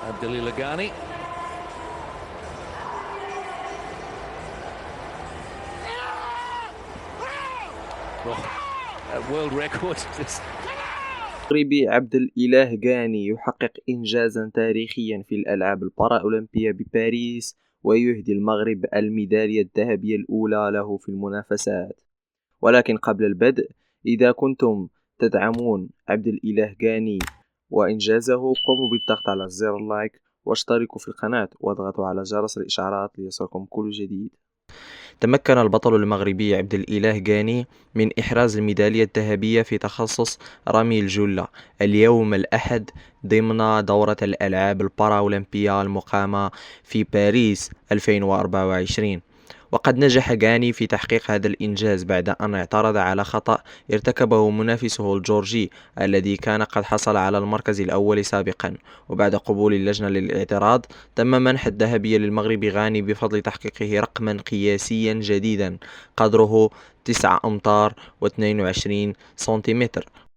Abdel Ghani. World record. المغربي عبد الإله غاني يحقق إنجازا تاريخيا في الألعاب البارالمبية بباريس، ويهدي المغرب الميدالية الذهبية الأولى له في المنافسات. ولكن قبل البدء، إذا كنتم تدعمون عبد الإله غاني وإنجازه، قوموا بالضغط على زر اللايك واشتركوا في القناة واضغطوا على جرس الإشعارات ليصلكم كل جديد. تمكن البطل المغربي عبد الإله غاني من إحراز الميدالية الذهبية في تخصص رمي الجلة اليوم الأحد ضمن دورة الألعاب البارالمبية المقامة في باريس 2024. وقد نجح غاني في تحقيق هذا الإنجاز بعد أن اعترض على خطأ ارتكبه منافسه الجورجي الذي كان قد حصل على المركز الأول سابقا. وبعد قبول اللجنة للاعتراض، تم منح الذهبية للمغرب غاني بفضل تحقيقه رقما قياسيا جديدا قدره 9 أمتار و22 سنتيمتر.